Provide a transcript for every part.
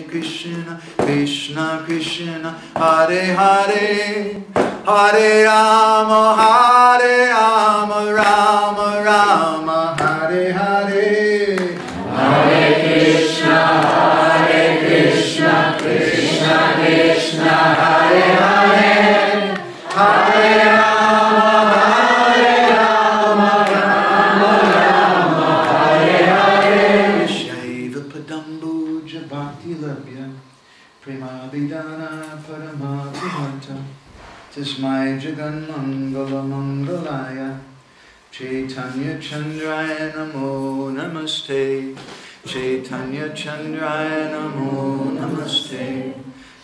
Krishna, Krishna Krishna, Hare Hare, Hare Rama, Rama Rama, Hare Hare, Hare Krishna, Krishna Krishna, Hare Hare, Hare Rama, Rama Rama, Hare Hare. Shaiva Padambuja Bhakti Labhya, Prema Vidana Parama Vimanta, Tismai Jagan Mangala Mangalaya, Chaitanya Chandraya Namo Namaste, Chaitanya Chandraya Namo Namaste,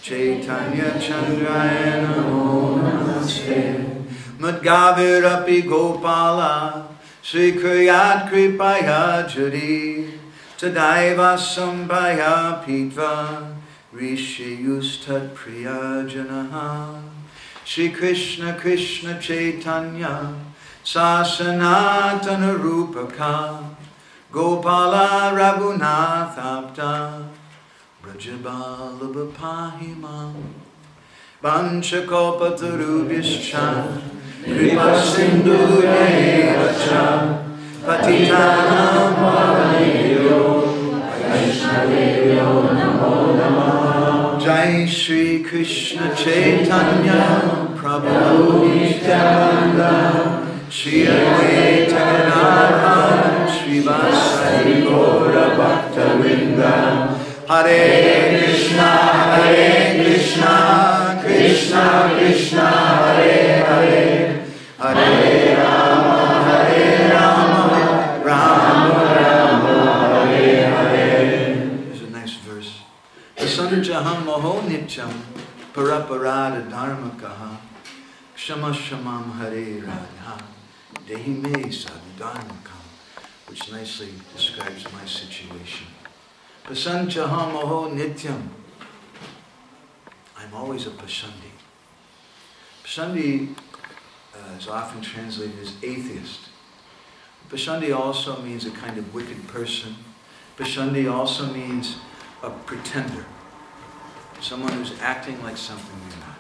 Chaitanya Chandraya Namo Namaste. Madgavirapi Gopala, Sri Kriyat Kripaya Jari, Tadaiva Sambhaya Pitva, Rishi Yustat Priya Janaha, Shri Krishna Krishna Chaitanya, Sasanatana Rupaka, Gopala Raghunath Apta, Brajabala Pahimam, Vanchakopatarubhyascha, Kripa Sindhuyacha, Patitanam Pavanebhyo, Vaishnavebhyo Namo Namah. Jai Shri Krishna Chaitanya, Prabhu Nityananda, Shri Advaita Gadadhara, Shri Vasari Gaura Bhakta Vrinda. Hare Krishna, Krishna Krishna, Hare Hare, Hare Rama, Rama Rama, Hare Hare. There's a nice verse. Sanjaham Moho Nityam, Paraparada Dharmakaha, Kshama Shamam Hare Radha, Dehi Me Sadharmakam, which nicely describes my situation. Pasanchaham Moho Nityam. I'm always a Pasandi. Pasandi is often translated as atheist. Pasandi also means a kind of wicked person. Pasandi also means a pretender. Someone who's acting like something they're not.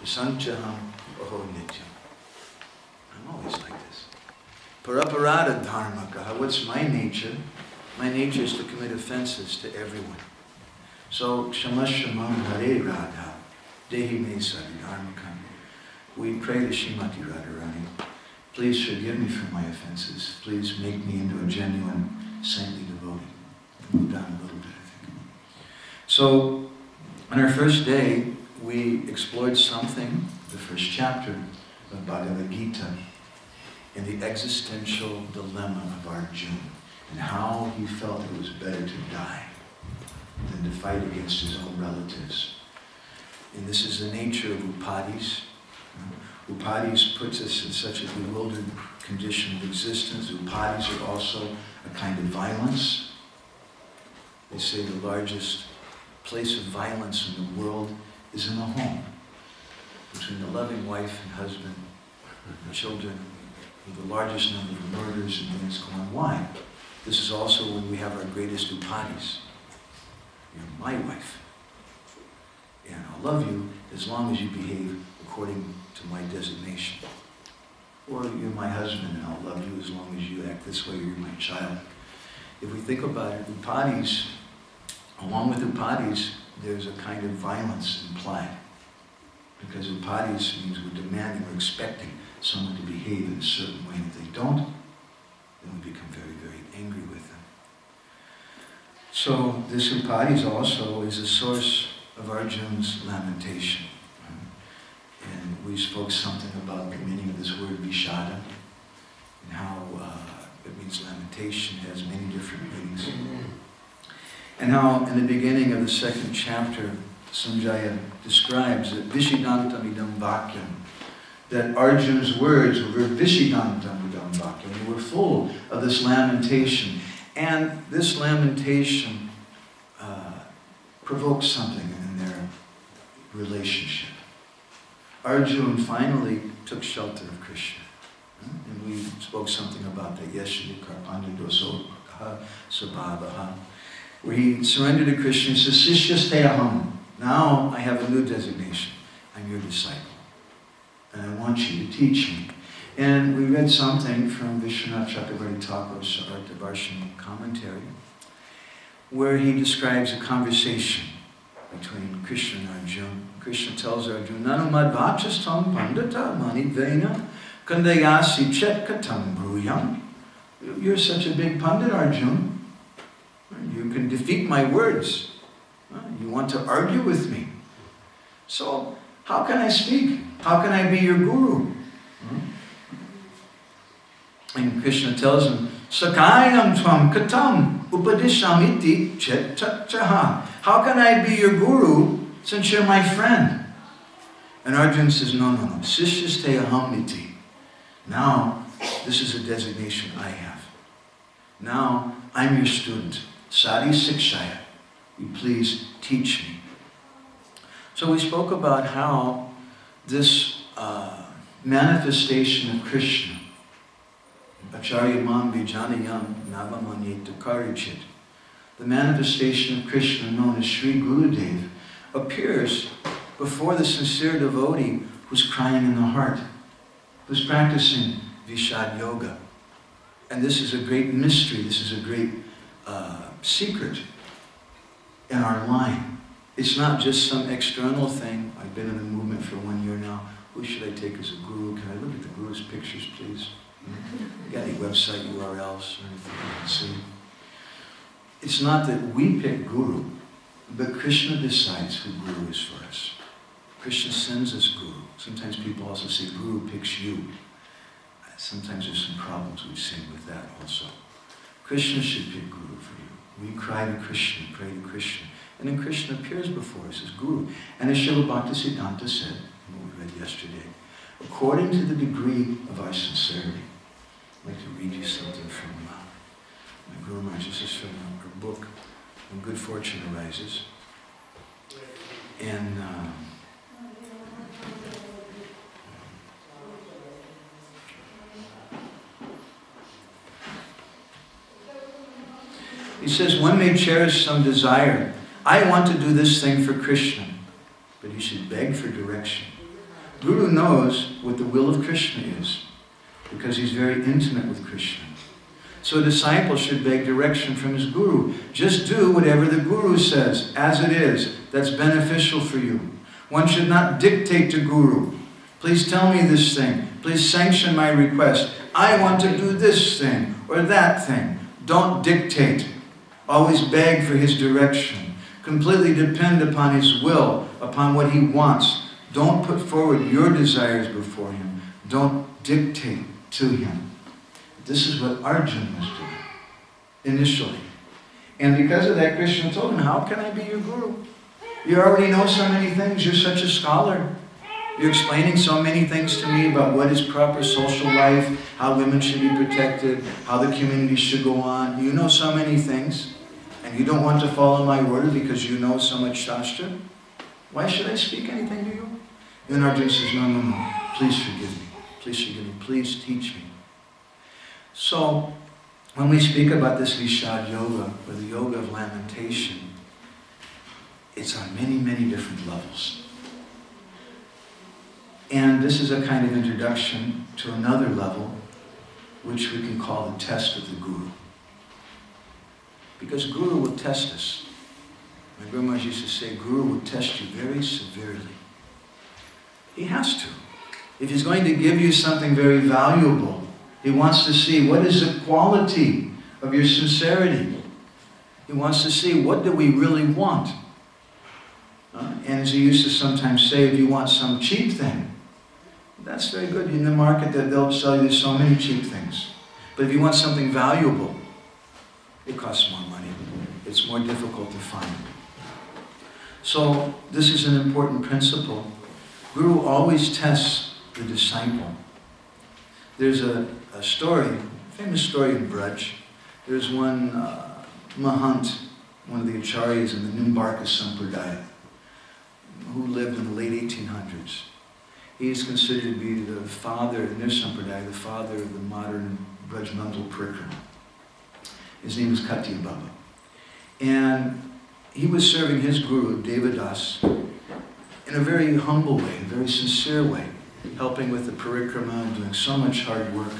Pasanchaham Moho Nityam. I'm always like this. Paraparada Dharmaka. What's my nature? My nature is to commit offenses to everyone. So, Kshamashamam Hare Radha, Dehi Me Sadharmakam. We pray to Srimati Radharani, please forgive me for my offenses. Please make me into a genuine saintly devotee. Move down a little bit, I think. So, on our first day, we explored something, the first chapter of Bhagavad Gita, in the existential dilemma of Arjuna, and how he felt it was better to die than to fight against his own relatives. And this is the nature of upadhis. Upadhis puts us in such a bewildered condition of existence. Upadhis are also a kind of violence. They say the largest place of violence in the world is in the home, between the loving wife and husband and children, with the largest number of murders and things going on. Why? This is also when we have our greatest upadhis. You're my wife, and I'll love you as long as you behave according to my designation. Or you're my husband, and I'll love you as long as you act this way, or you're my child. If we think about it, upadhis, along with upadhis, there's a kind of violence implied. Because upadhis means we're demanding, we're expecting someone to behave in a certain way, and if they don't, then we become very, very angry with them. So this upadhis also is a source of Arjuna's lamentation. And we spoke something about the meaning of this word vishada, and how it means lamentation, has many different meanings. And how in the beginning of the second chapter, Sanjaya describes that Vishidantam idam vakyam, that Arjuna's words were Vishidantam idam vakyam, they were full of this lamentation. And this lamentation provoked something in their relationship. Arjuna finally took shelter of Krishna. And we spoke something about that yesterday, Karpanda doso sabhavaha. where he surrendered to Krishna. He says, Sishyasteham. Now I have a new designation. I'm your disciple. And I want you to teach me. And we read something from Vishwanath Chakravarti Thakur's Artha-Darshan commentary, where he describes a conversation between Krishna and Arjuna. Krishna tells Arjuna, Nanu madvachastam pandita manidvena kandayasi chetkatam bruyam. You're such a big pundit, Arjuna. You can defeat my words. You want to argue with me. So, how can I speak? How can I be your guru? And Krishna tells him, Sakayam tvam katam upadishamiti chet-chaha. How can I be your guru since you're my friend? And Arjuna says, no. Sishyasteham. Now, this is a designation I have. Now, I'm your student. Sadi Sikshaya. You please teach me. So we spoke about how this manifestation of Krishna, Acharya Mam Vijanayam Navamanyeta Karichit, the manifestation of Krishna known as Sri Gurudev, appears before the sincere devotee who's crying in the heart, who's practicing Vishad Yoga. And this is a great mystery, this is a great secret in our line. It's not just some external thing. I've been in the movement for 1 year now. Who should I take as a guru? Can I look at the guru's pictures, please? You got any website URLs or anything you can see? It's not that we pick guru, but Krishna decides who guru is for us. Krishna sends us guru. Sometimes people also say guru picks you. Sometimes there's some problems we've seen with that also. Krishna should pick guru for you. We cry to Krishna, pray to Krishna. And then Krishna appears before us as guru. And as Srila Bhaktisiddhanta said, what we read yesterday, according to the degree of our sincerity. I'd like to read you something from my Guru Maharaj. This is from her book, When Good Fortune Arises. And he says, one may cherish some desire. I want to do this thing for Krishna, but he should beg for direction. Guru knows what the will of Krishna is, because he's very intimate with Krishna. So a disciple should beg direction from his guru. Just do whatever the guru says, as it is, that's beneficial for you. One should not dictate to guru. Please tell me this thing. Please sanction my request. I want to do this thing or that thing. Don't dictate. Always beg for his direction. Completely depend upon his will, upon what he wants. Don't put forward your desires before him. Don't dictate to him. This is what Arjuna was doing initially. And because of that, Krishna told him, how can I be your guru? You already know so many things. You're such a scholar. You're explaining so many things to me about what is proper social life, how women should be protected, how the community should go on. You know so many things. And you don't want to follow my word because you know so much Shastra. Why should I speak anything to you? Then Arjuna says, no. Please forgive me. Please forgive me. Please teach me. So, when we speak about this Vishad Yoga, or the Yoga of Lamentation, it's on many different levels. And this is a kind of introduction to another level, which we can call the test of the Guru. Because Guru will test us. My Guru Maharaj used to say, Guru will test you very severely. He has to. If he's going to give you something very valuable, he wants to see what is the quality of your sincerity. He wants to see what do we really want. And as he used to sometimes say, if you want some cheap thing, that's very good. In the market, they'll sell you so many cheap things. But if you want something valuable, it costs more money. It's more difficult to find. So this is an important principle. Guru always tests the disciple. There's a story, a famous story in Braj. There's one Mahant, one of the acharyas in the Nimbarka Sampradaya, who lived in the late 1800s. He is considered to be the father, in their Sampradaya, the father of the modern Braj Mandal Parikrama. His name is Kati Baba. And he was serving his guru, Devadas, in a very humble way, a very sincere way, helping with the parikrama and doing so much hard work.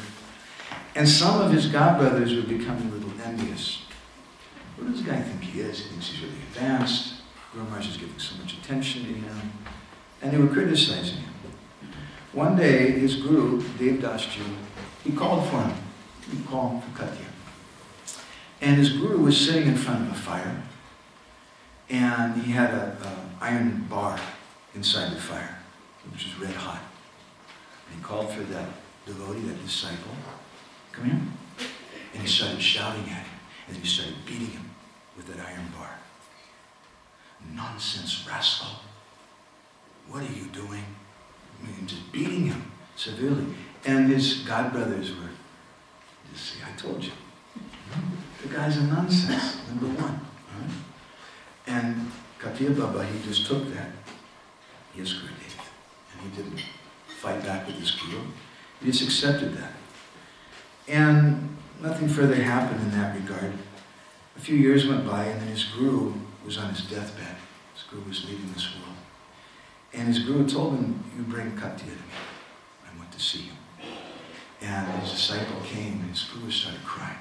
And some of his godbrothers were becoming a little envious. What does this guy think he is? He thinks he's really advanced. Guru Maharaj is giving so much attention to him. And they were criticizing him. One day, his guru, Devdas Ji, he called for him. He called for Katya. And his guru was sitting in front of a fire. And he had an iron bar inside the fire, which was red hot. And he called for that devotee, that disciple, come here. And he started shouting at him. And he started beating him with that iron bar. Nonsense, rascal. What are you doing? I mean, just beating him severely. And his godbrothers were, you see, I told you. The guy's a nonsense, number one. Right? And Katya Baba, he just took that. Yes, Gurudev. And he didn't fight back with his guru. He just accepted that. And nothing further happened in that regard. A few years went by, and then his guru was on his deathbed. His guru was leaving this world. And his guru told him, you bring Katya to me. I want to see him. And his disciple came, and his guru started crying.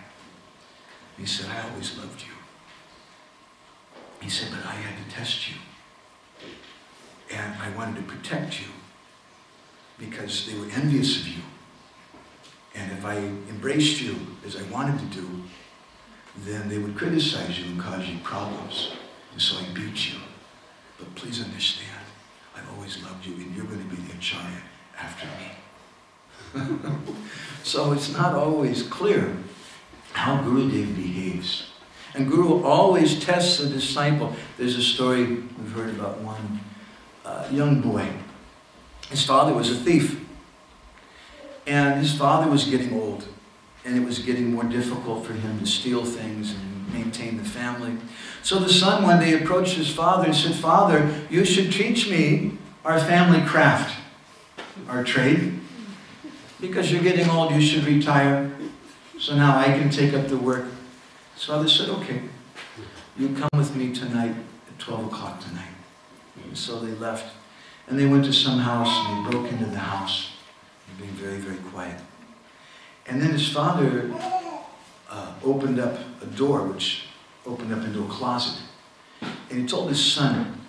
He said, I always loved you. He said, but I had to test you. And I wanted to protect you because they were envious of you. And if I embraced you as I wanted to do, then they would criticize you and cause you problems. And so I beat you. But please understand, I've always loved you, and you're going to be the acharya after me. So it's not always clear how Gurudev behaves. And Guru always tests the disciple. There's a story we've heard about one young boy. His father was a thief. And his father was getting old. And it was getting more difficult for him to steal things and maintain the family. So the son one day approached his father and said, Father, you should teach me our family craft, our trade. Because you're getting old, you should retire. So now I can take up the work. His father said, okay, you come with me tonight at 12 o'clock tonight. And so they left. And they went to some house and they broke into the house. And being very, very quiet. And then his father opened up a door, which opened up into a closet. And he told his son,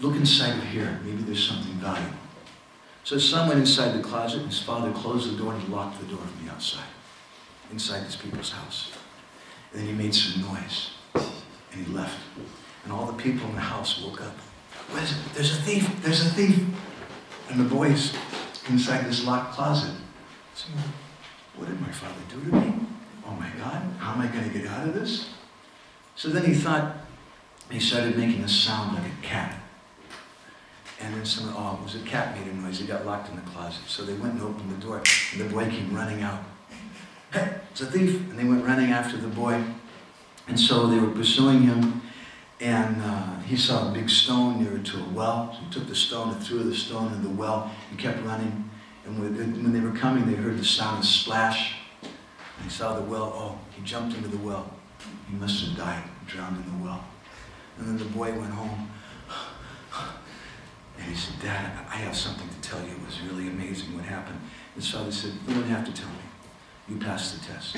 look inside of here. Maybe there's something valuable. So his son went inside the closet, and his father closed the door and he locked the door from the outside, inside these people's house. And then he made some noise, and he left. And all the people in the house woke up. What is it? There's a thief! There's a thief! And the boys inside this locked closet said, what did my father do to me? Oh my God, how am I going to get out of this? So then he thought, he started making a sound like a cat. And then it was a cat made a noise. He got locked in the closet. So they went and opened the door, and the boy came running out. Hey, it's a thief! And they went running after the boy. And so they were pursuing him, and he saw a big stone near to a well. So he took the stone and threw the stone in the well. He kept running. And when they were coming, they heard the sound of splash. And he saw the well. He jumped into the well. He must have died, drowned in the well. And then the boy went home. And he said, Dad, I have something to tell you. It was really amazing what happened. His father said, you don't have to tell me. You passed the test.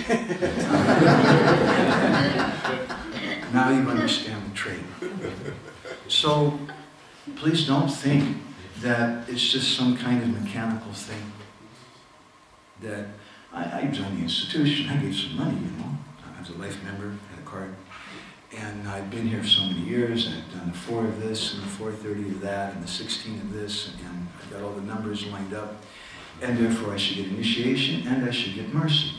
Now you understand the trade. So please don't think that it's just some kind of mechanical thing. That I joined the institution. I gave some money, you know. I was a life member, had a card. And I've been here for so many years. I've done the 4 of this, and the 430 of that, and the 16 of this, and I've got all the numbers lined up. And therefore I should get initiation, and I should get mercy.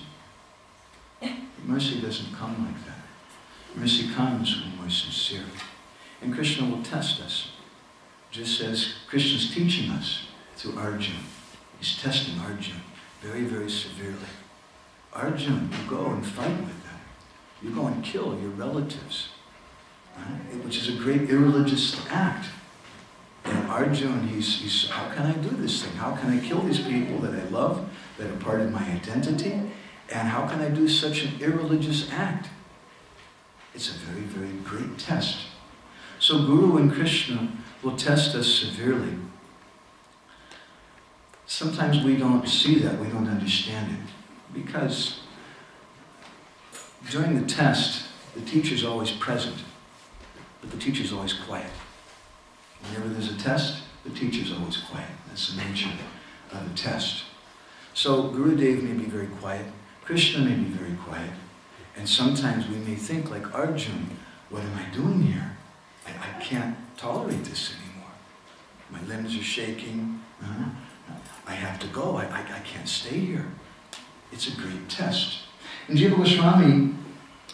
But mercy doesn't come like that. Mercy comes when we're sincere. And Krishna will test us. Just as Krishna's teaching us through Arjuna. He's testing Arjuna very, very severely. Arjuna, you go and fight with them. You go and kill your relatives, right? Which is a great irreligious act. And Arjuna, he's, how can I do this thing? How can I kill these people that I love, that are part of my identity? And how can I do such an irreligious act? It's a very, very great test. So Guru and Krishna will test us severely. Sometimes we don't see that, we don't understand it. Because during the test, the teacher's always present, but the teacher's always quiet. Whenever there's a test, the teacher's always quiet. That's the nature of the test. So Gurudev may be very quiet, Krishna may be very quiet, and sometimes we may think like Arjuna, what am I doing here? I can't tolerate this anymore. My limbs are shaking. I have to go. I can't stay here. It's a great test. And Jiva Goswami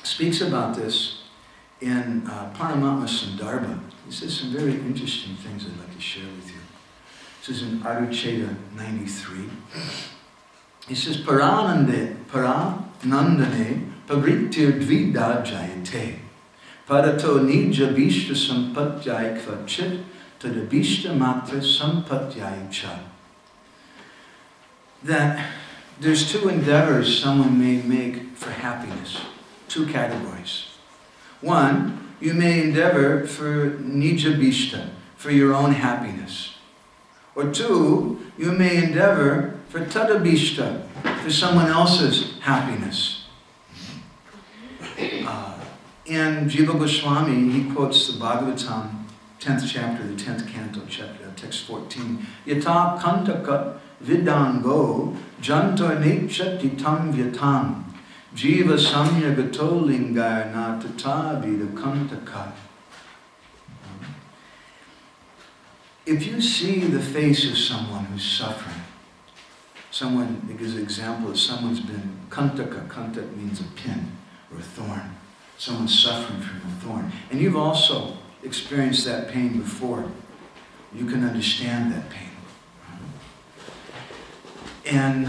speaks about this in Paramatma Sandarbha. He says some very interesting things I'd like to share with you. This is in Arucheda 93. He says, Paranandane pavrittir dvida jayate parato nija bishta sampatyai kvachit tadabishta matra sampatyai cha. That there's two endeavors someone may make for happiness, two categories. One, you may endeavor for nija bishta, for your own happiness. Or two, you may endeavor for tadabishta, for someone else's happiness. And Jiva Goswami, he quotes the Bhagavatam, 10th chapter, the 10th canto, text 14. Yata kantaka vidango janto nechatitam vyatam jiva samya gato lingar na tata vida kantaka. If you see the face of someone who's suffering, someone, it gives an example of someone's been kantaka. Kantaka means a pin or a thorn. Someone's suffering from a thorn. And you've also experienced that pain before. You can understand that pain. And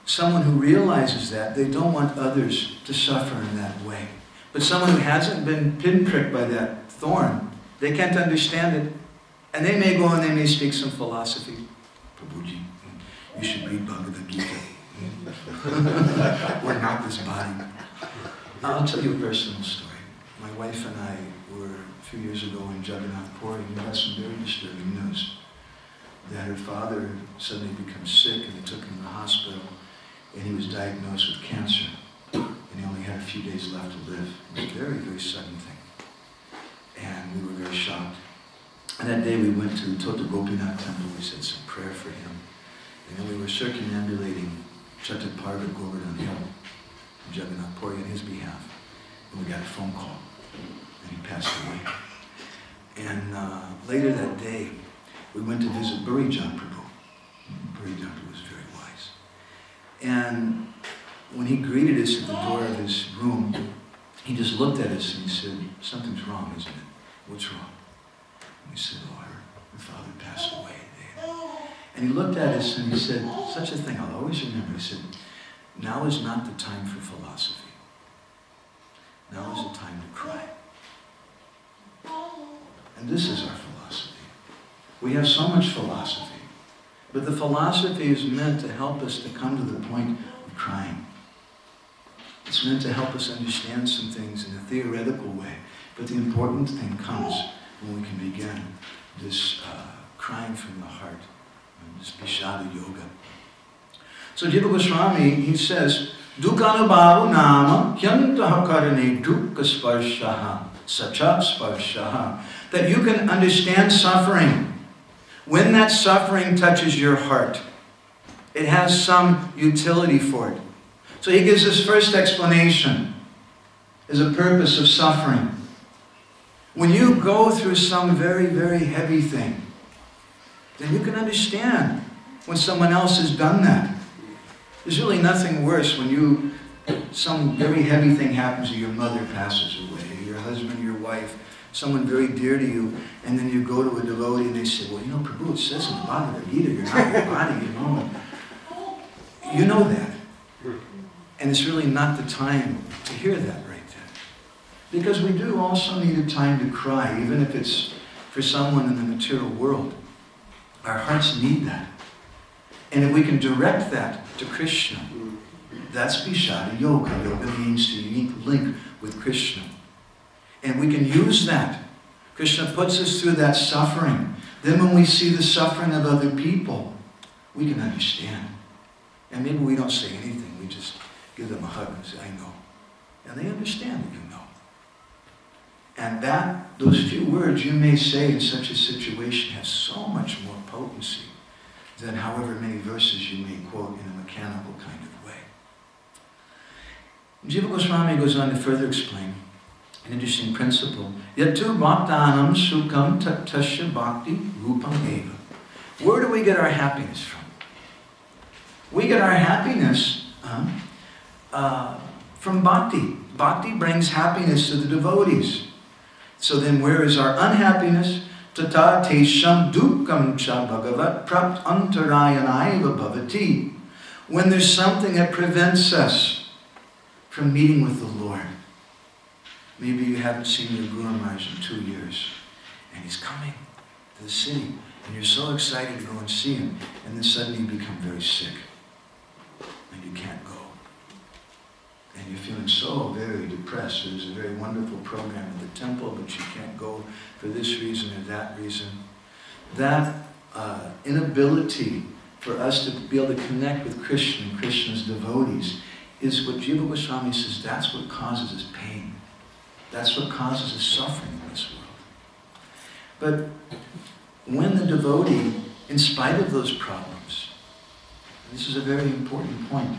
someone who realizes that, they don't want others to suffer in that way. But someone who hasn't been pinpricked by that thorn, they can't understand it. And they may go and they may speak some philosophy. Prabhuji, you should read Bhagavad Gita. We're not this body. I'll tell you a personal story. My wife and I were a few years ago in Jagannath Puri, and we got some very disturbing news. That her father suddenly became sick, and they took him to the hospital, and he was diagnosed with cancer. And he only had a few days left to live. It was a very, very sudden thing. And we were very shocked. And that day we went to Tota Gopinath temple, we said some prayer for him. And then we were circumambulating Chattaparva Govardhan Hill in Jagannath Puri on his behalf. And we got a phone call, and he passed away. And later that day, we went to visit Burijan Prabhu. Burijan Prabhu was very wise. And when he greeted us at the door of his room, he just looked at us and he said, something's wrong, isn't it? What's wrong? And we said, oh, her father passed away. And he looked at us and he said, such a thing I'll always remember. He said, now is not the time for philosophy. Now is the time to cry. And this is our philosophy. We have so much philosophy. But the philosophy is meant to help us to come to the point of crying. It's meant to help us understand some things in a theoretical way. But the important thing comes when we can begin this crying from the heart, this Pishada Yoga. So Jiva Goswami, he says, Dukkanubhavu nama kyantaha karane dukka sparshaha sacha sparshaha. That you can understand suffering. When that suffering touches your heart, it has some utility for it. So he gives his first explanation as a purpose of suffering. When you go through some very, very heavy thing, then you can understand when someone else has done that. There's really nothing worse when some very heavy thing happens to your mother passes away, your husband, your wife, someone very dear to you, and then you go to a devotee and they say, well, you know, Prabhu, it says in the Bhagavad Gita, you're not your body, you know. You know that. And it's really not the time to hear that right then. Because we do also need a time to cry, even if it's for someone in the material world. Our hearts need that. And if we can direct that to Krishna, that's Vishada Yoga. Yoga means to link with Krishna. And we can use that. Krishna puts us through that suffering. Then when we see the suffering of other people, we can understand. And maybe we don't say anything. We just give them a hug and say, I know. And they understand that you know. And those few words you may say in such a situation have so much more potency than however many verses you may quote in a mechanical kind of way. Jiva Goswami goes on to further explain an interesting principle. Yatu bhaktanam sukham tasya bhakti rupam eva. Where do we get our happiness from? We get our happiness from bhakti. Bhakti brings happiness to the devotees. So then where is our unhappiness? Tata tesham dukkam cha bhagavat prapt antarayanaiva bhavati. When there's something that prevents us from meeting with the Lord. Maybe you haven't seen your Guru Maharaj in 2 years, and he's coming to the city, and you're so excited to go and see him, and then suddenly you become very sick, and you can't go. And you're feeling so very depressed. There's a very wonderful program at the temple, but you can't go for this reason or that reason. That inability for us to be able to connect with Krishna and Krishna's devotees is what Jiva Goswami says, that's what causes us pain. That's what causes us suffering in this world. But when the devotee, in spite of those problems, this is a very important point,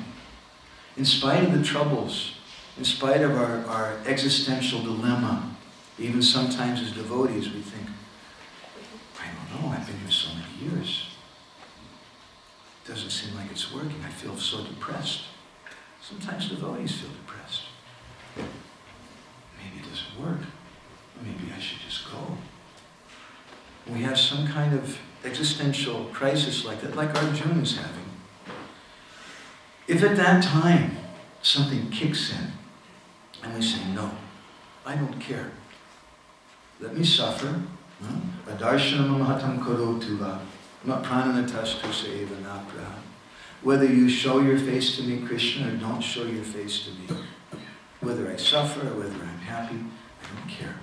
in spite of the troubles, in spite of our existential dilemma, even sometimes as devotees we think, I don't know, I've been here so many years. It doesn't seem like it's working. I feel so depressed. Sometimes devotees feel depressed. Maybe it doesn't work. Maybe I should just go. We have some kind of existential crisis like that, like Arjuna is having. If at that time something kicks in and we say, no, I don't care. Let me suffer. Adarshana mahatam karotu va prananatastu seva napraha. Whether you show your face to me, Krishna, or don't show your face to me, whether I suffer or whether I'm happy, I don't care.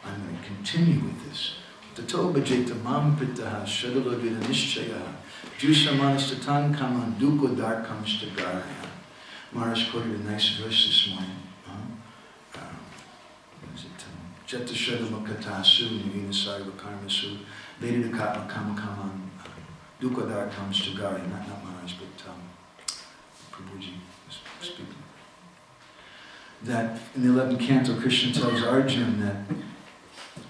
I'm going to continue with this. Tato bhajeta mam pritaha shadalo vida nishchayaha jusamanas kaman duko darkam stagaraya. Maharaj quoted a nice verse this morning. What is it? Jeta shadama katasu nivina sarva karmasu vedidakatma kamakaman duko darkam stagaraya. Not Maharaj, but Prabhuji was speaking. That in the 11th canto, Krishna tells Arjuna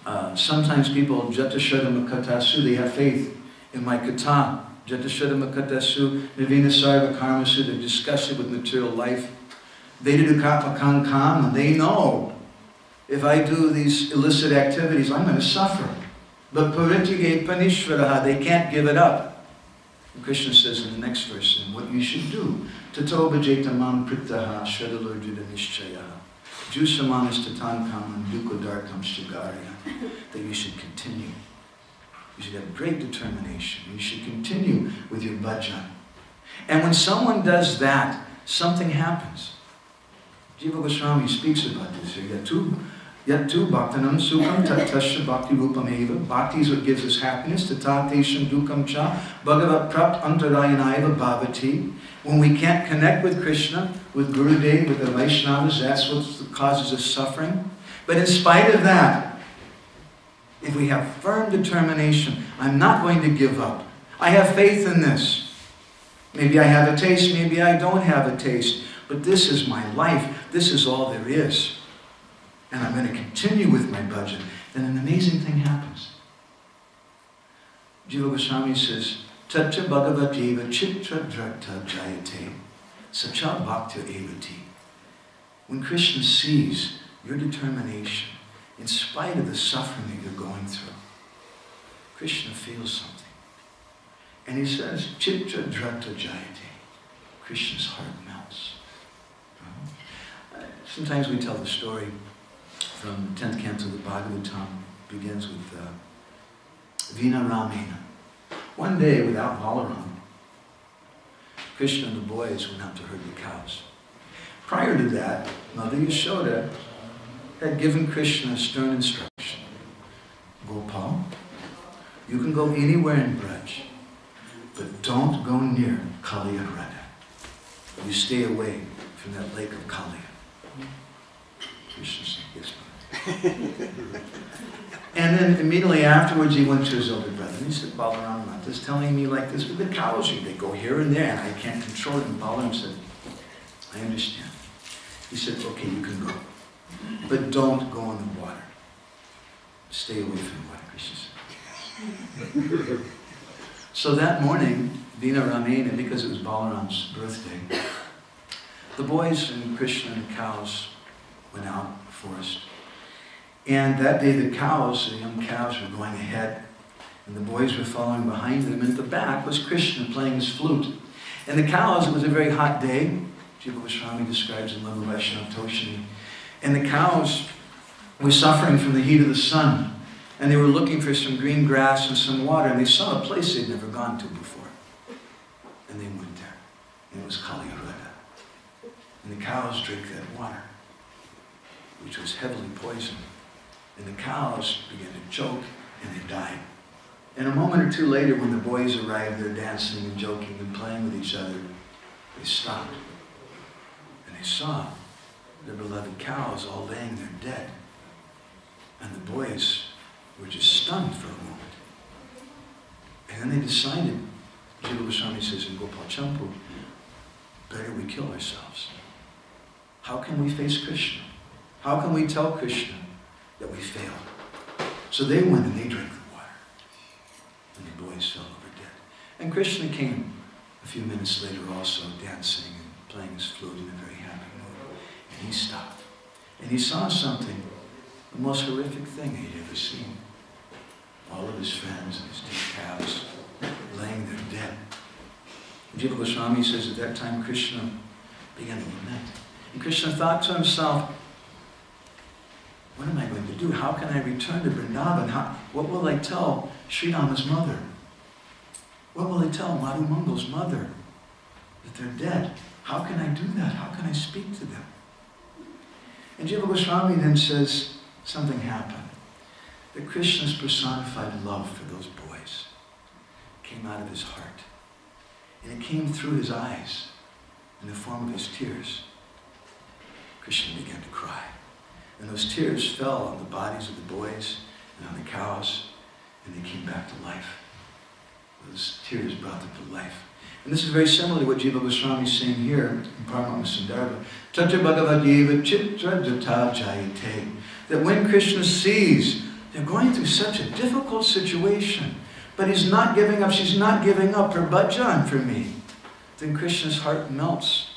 that sometimes people, Jatashadama Katasu, they have faith in my kata. Jatashadama Katasu, Nivina Sarva Karmasu, they're disgusted with material life. Vedidukatma Kankam, and they know if I do these illicit activities, I'm going to suffer. But Paritige Panishvaraha, they can't give it up. And Krishna says in the next verse, and what you should do, Tato bhajeta mam pritaha shradalurjita nishchaya jusamanas tatankam duko darkam shagarya. That you should continue. You should have great determination. You should continue with your bhajan. And when someone does that, something happens. Jiva Goswami speaks about this here. Yatu bhaktanam sukham tatasya bhakti rupam eva. Bhakti is what gives us happiness. Tatatesham dukkam cha bhagavat prapt antarayanaiva bhavati. When we can't connect with Krishna, with Gurudev, with the Vaishnavas, that's what causes us suffering. But in spite of that, if we have firm determination, I'm not going to give up. I have faith in this. Maybe I have a taste, maybe I don't have a taste. But this is my life. This is all there is. And I'm going to continue with my bhajan. Then an amazing thing happens. Jiva Goswami says, Tatcha Bhagavateva Chitra Drakta Jayate Sacha Bhakta Evati. When Krishna sees your determination, in spite of the suffering that you're going through, Krishna feels something. And he says, Chitra Drakta Jayate. Krishna's heart melts. Sometimes we tell the story from the 10th canto of the Bhagavatam, begins with Vina Ramena. One day, without Balaram, Krishna and the boys went out to herd the cows. Prior to that, Mother Yashoda had given Krishna a stern instruction. Gopal, you can go anywhere in Braj, but don't go near Kaliya Radha. You stay away from that lake of Kaliya. Krishna said, yes, Mother. And then immediately afterwards he went to his older brother and he said, Balaram Mata's telling me like this with the cows. They go here and there and I can't control it. And Balaram said, I understand. He said, okay, you can go. But don't go in the water. Stay away from the water, Krishna said. So that morning, Dina Ramena, because it was Balaram's birthday, the boys and Krishna and the cows went out in the forest. And that day the cows, the young cows, were going ahead, and the boys were following behind them, and at the back was Krishna playing his flute. And the cows, it was a very hot day, Jiva Goswami describes in Lama Vaishnava Toshini, and the cows were suffering from the heat of the sun, and they were looking for some green grass and some water, and they saw a place they'd never gone to before. And they went there, and it was Kaliya Radha. And the cows drank that water, which was heavily poisoned. And the cows began to choke and they died. And a moment or two later, when the boys arrived, they're dancing and joking and playing with each other. They stopped and they saw their beloved cows all laying there dead. And the boys were just stunned for a moment. And then they decided, Jiva Goswami says in Gopal Champu, better we kill ourselves. How can we face Krishna? How can we tell Krishna that we failed? So they went and they drank the water. And the boys fell over dead. And Krishna came a few minutes later also dancing and playing his flute in a very happy mood. And he stopped. And he saw something, the most horrific thing he'd ever seen. All of his friends and his two calves laying there dead. And Jiva Goswami says at that time Krishna began to lament. And Krishna thought to himself, what am I going to do? How can I return to Vrindavan? What will I tell Sri Rama's mother? What will I tell Madhu Mangal's mother? That they're dead. How can I do that? How can I speak to them? And Jiva Goswami then says something happened. That Krishna's personified love for those boys came out of his heart. And it came through his eyes in the form of his tears. Krishna began to cry. And those tears fell on the bodies of the boys and on the cows, and they came back to life. Those tears brought them to life. And this is very similar to what Jiva Goswami is saying here in Paramahama Sandarbha. Tatra Bhagavadeva Chitra Jata Jayate. That when Krishna sees they're going through such a difficult situation, but he's not giving up, she's not giving up her bhajan for me, then Krishna's heart melts.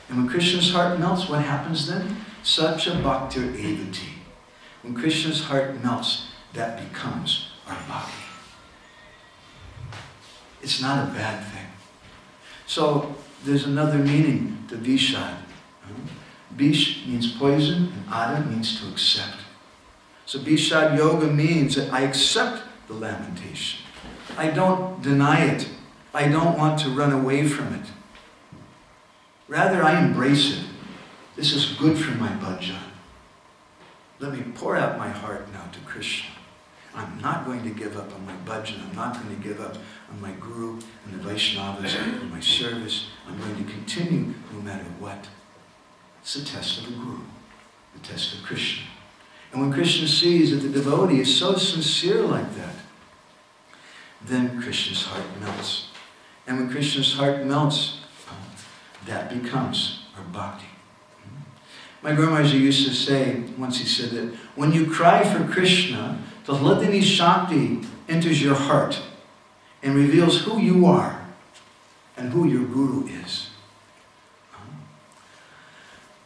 And when Krishna's heart melts, what happens then? Sacha Bhaktir Evati. When Krishna's heart melts, that becomes our bhakti. It's not a bad thing. So there's another meaning to Vishad. Bish means poison, and Ada means to accept. So Vishad Yoga means that I accept the lamentation. I don't deny it. I don't want to run away from it. Rather, I embrace it. This is good for my bhajan. Let me pour out my heart now to Krishna. I'm not going to give up on my bhajan. I'm not going to give up on my guru and the Vaishnavas and my service. I'm going to continue no matter what. It's the test of the guru, the test of Krishna. And when Krishna sees that the devotee is so sincere like that, then Krishna's heart melts. And when Krishna's heart melts, that becomes our bhakti. My Guru Maharaj used to say, once he said that, when you cry for Krishna, the Hladini Shakti enters your heart and reveals who you are and who your Guru is.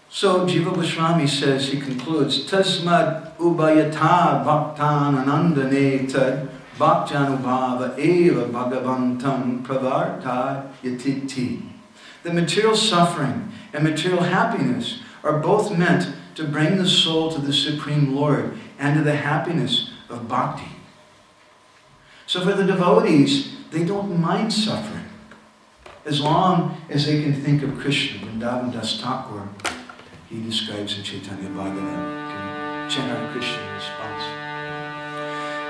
So Jiva Goswami says, he concludes, Tasmad ubayata bhaktan anandane tad bhakjanubhava eva bhagavantam pravarta yatiti. The material suffering and material happiness are both meant to bring the soul to the Supreme Lord and to the happiness of bhakti. So for the devotees, they don't mind suffering as long as they can think of Krishna. Vrindavan Das Thakur, he describes in Chaitanya Bhagavan, Chant Hare Krishna in response.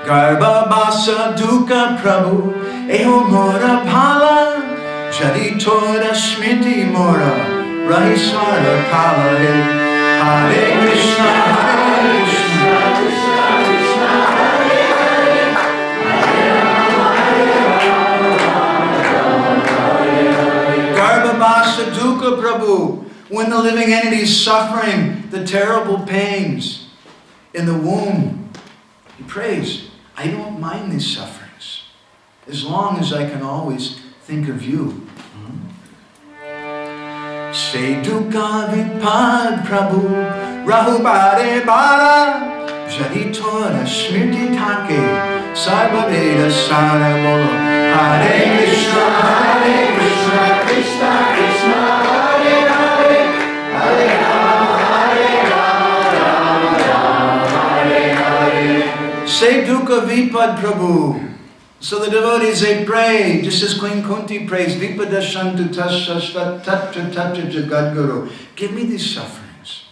Garba basa duka Prabhu, eho mora pala, jadi tora smriti mora, rahiswara kala he. Hare Krishna, Hare Krishna, Krishna Krishna, Hare Hare, Hare Rama, Hare Rama. Garbhabhasa dukkha Prabhu, when the living entity is suffering the terrible pains in the womb, he prays, I don't mind these sufferings, as long as I can always think of you. Say dukkha vipad Prabhu, rahu bare bara, jadi tora smriti take, sarva veda sara bolo. Hare Krishna, Hare Krishna, Krishna Krishna, Hare Hare, Hare Rama, Hare Rama, Rama Rama, Hare Hare. Say dukkha vipad Prabhu. So the devotees, they pray, just as Queen Kunti prays, Vipadashantu tasya tatra tatra jagadguru. Give me these sufferings.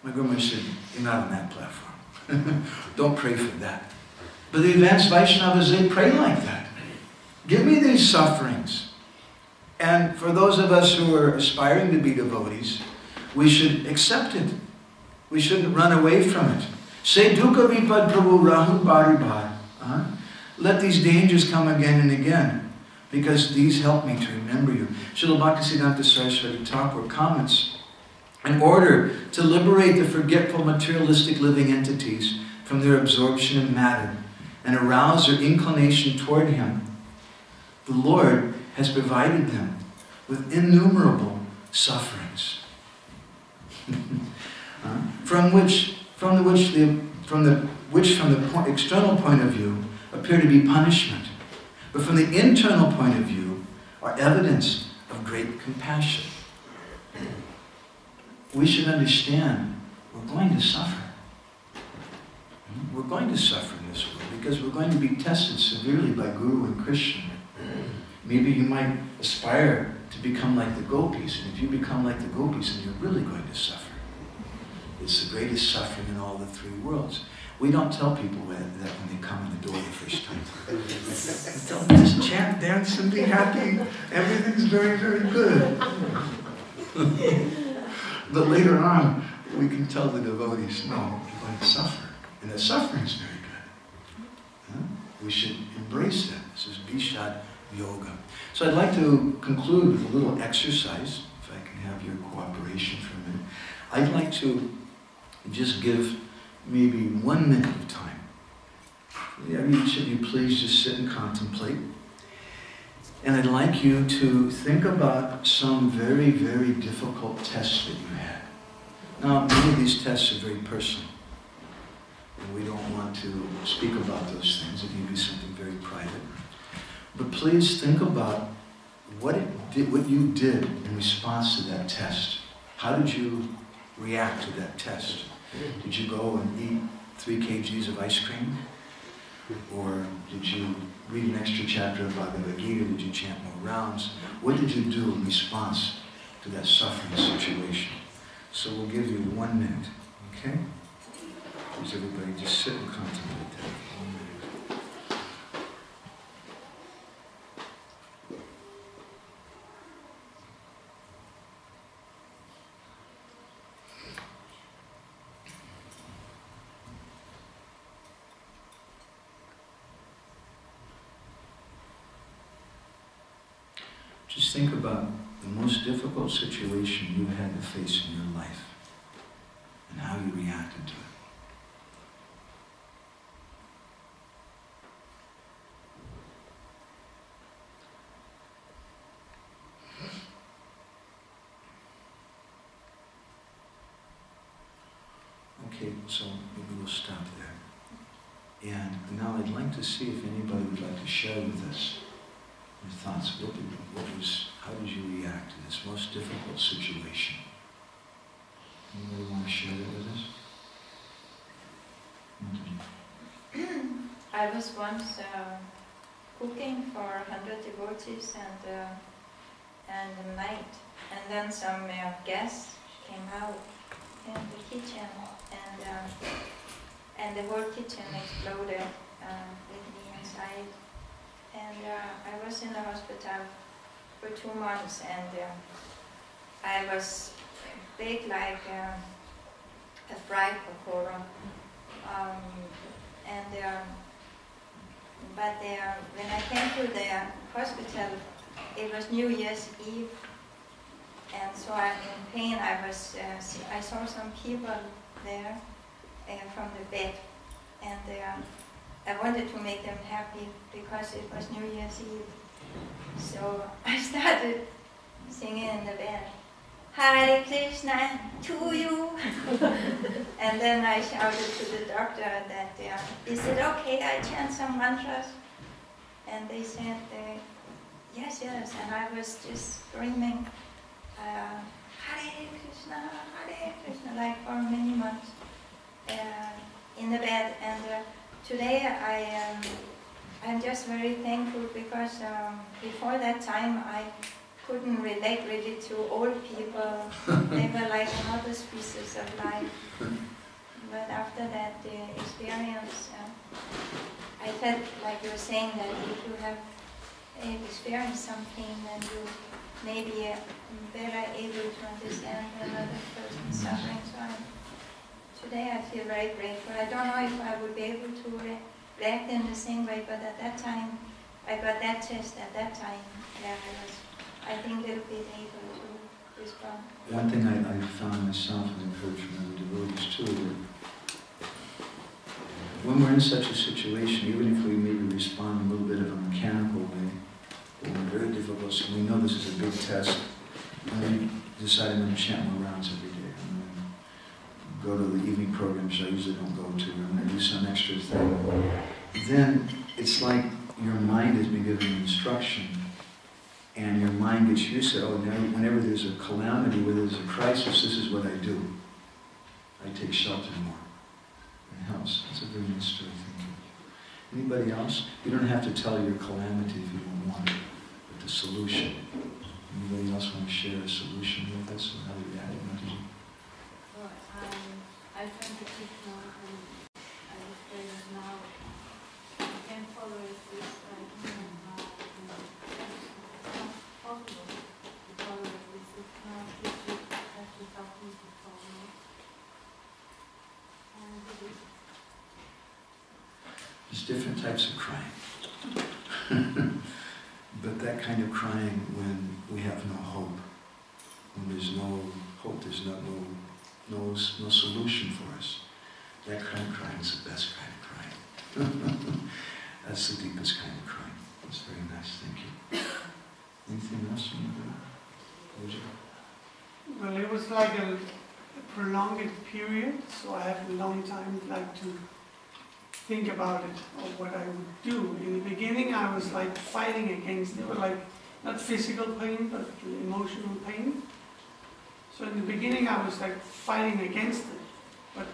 My Guru said, you're not on that platform. Don't pray for that. But the advanced Vaishnavas, they pray like that. Give me these sufferings. And for those of us who are aspiring to be devotees, we should accept it. We shouldn't run away from it. Say dukkha vipad Prabhu rahu bari bari. Let these dangers come again and again, because these help me to remember you. Srila Bhaktisiddhanta Saraswati Thakur comments, in order to liberate the forgetful materialistic living entities from their absorption in matter and arouse their inclination toward Him, the Lord has provided them with innumerable sufferings, from the external point of view appear to be punishment, but from the internal point of view are evidence of great compassion. We should understand we're going to suffer. We're going to suffer in this world because we're going to be tested severely by Guru and Krishna. Maybe you might aspire to become like the gopis, and if you become like the gopis, then you're really going to suffer. It's the greatest suffering in all the three worlds. We don't tell people that when they come in the door the first time. We tell them, just chant, dance, and be happy. Everything's very, very good. But later on, we can tell the devotees, no, you're going to suffer. And the suffering is very good. We should embrace that. This is Bishad Yoga. So I'd like to conclude with a little exercise, if I can have your cooperation for a minute. I'd like to just give maybe 1 minute of time. Each of you please just sit and contemplate. And I'd like you to think about some very, very difficult tests that you had. Now, many of these tests are very personal. And we don't want to speak about those things. It may be something very private. But please think about what you did in response to that test. How did you react to that test? Did you go and eat 3 kgs of ice cream? Or did you read an extra chapter of Bhagavad Gita? Did you chant more rounds? What did you do in response to that suffering situation? So we'll give you 1 minute, okay? Please everybody just sit and contemplate that for 1 minute. Just think about the most difficult situation you had to face in your life and how you reacted to it. Okay, so maybe we'll stop there. And now I'd like to see if anybody would like to share with us your thoughts. How did you react to this most difficult situation? Anybody want to share that with us? I was once cooking for 100 devotees and a night, and then some guests came out, in the kitchen, and the whole kitchen exploded with me inside. And I was in the hospital for 2 months, and I was big like a fright before. But when I came to the hospital, it was New Year's Eve, and so I'm in pain. I saw some people there from the bed, and I wanted to make them happy because it was New Year's Eve. So I started singing in the bed, Hare Krishna to you. And then I shouted to the doctor that, is it okay I chant some mantras? And they said, yes, yes. And I was just screaming, Hare Krishna, like for many months in the bed. And today I'm just very thankful because before that time I couldn't relate really to old people. They were like another species of life. But after that experience, I felt like you were saying that if you have experienced some pain, then you may be better able to understand another person's suffering. So today I feel very grateful. I don't know if I would be able to react in the same way, but at that time, I got that test at that time. Yeah, I think a little bit able to respond. One thing I found myself and I've heard from other devotees too, that when we're in such a situation, even if we maybe respond in a little bit of a mechanical way, in a very difficult, so we know this is a big test, and we decide I'm going to chant more rounds every day. I'm going to go to the evening programs I usually don't go to, I'm going to do some extra thing. Then it's like your mind has been given instruction, and your mind gets used to, oh, now whenever there's a calamity, whether there's a crisis, this is what I do. I take shelter more. It helps. It's a very nice story, thank you. Anybody else? You don't have to tell your calamity if you don't want it, but the solution. Anybody else want to share a solution with us? How do you add it? Well, I thank the Krishna, and I just pray that now I can follow it with human heart, and it's not possible to follow it with Krishna, which you have to help me to follow. And There's different types of crying. But that kind of crying when we have no hope, when there's no hope, there's no solution for us. That kind of crying is the best kind of crying. That's the deepest kind of crying. That's very nice, thank you. Anything else? Well, it was like a prolonged period, so I have a long time to think about it, or what I would do. In the beginning I was like fighting against it, like not physical pain, but emotional pain. So in the beginning I was like fighting against it, but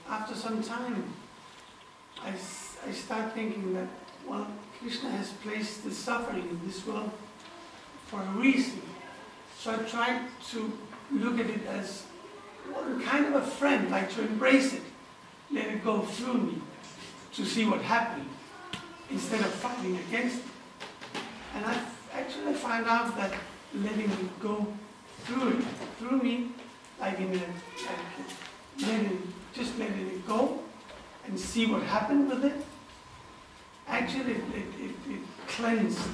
after some time I start thinking that, well, Krishna has placed the suffering in this world for a reason. So I tried to look at it as, well, kind of a friend, like to embrace it, let it go through me, to see what happened, instead of fighting against it. And I actually found out that letting it go through me, like just letting it go and see what happened with it, actually it cleansed.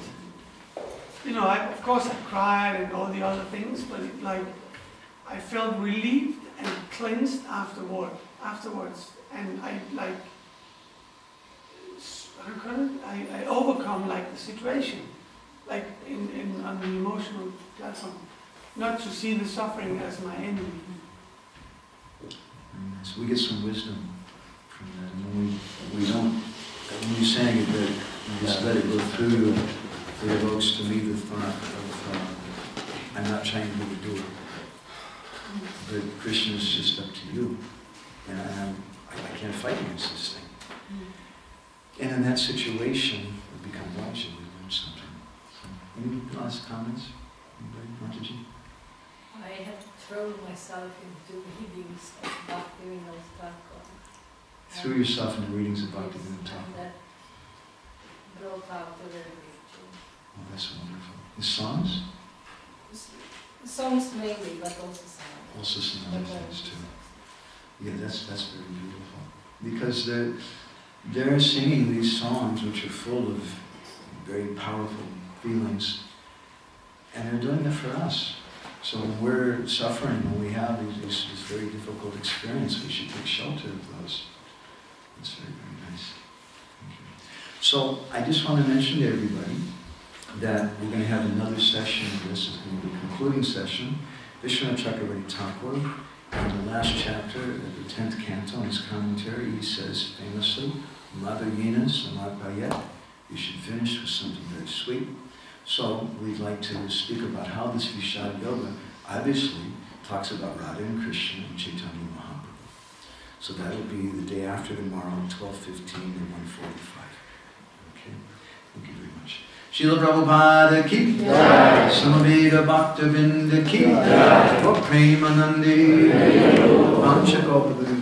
You know, of course I cried and all the other things, but I felt relieved and cleansed afterwards. And I overcome like the situation, like on the emotional platform, not to see the suffering as my enemy. So we get some wisdom from that, and when you're saying it, that you just let it go through you, it evokes to me the thought of, I'm not trying to be the doer, but Krishna is just up to you, and I can't fight against this thing. And in that situation, we become wise and we learn something. So, any last comments? Anybody? Mataji? I had thrown myself into readings of Bhaktivinoda Thakur. Threw yourself into readings of Bhaktivinoda And Thakur. that brought out the very picture. Oh, that's wonderful. His songs? Songs mainly, but also songs. Also some other things too. Yeah, that's very beautiful. Because they're singing these songs which are full of very powerful feelings, and they're doing it for us. So when we're suffering, when we have this very difficult experience, we should take shelter of those. That's very, very nice. Thank you. So I just want to mention to everybody that we're going to have another session. This is going to be the concluding session. Vishwanath Chakravarti Thakur, in the last chapter of the 10th canto, in his commentary, he says famously, Madhavina Samarpayat. You should finish with something very sweet. So we'd like to speak about how this Vishad Yoga obviously talks about Radha and Krishna and Chaitanya Mahaprabhu. So that will be the day after tomorrow, 12:15 and 1:45. Okay? Thank you very much. Srila Prabhupada ki jai, Samaveda Bhakta Vinda ki jai, Premanandi, Vancha Kalpadushya.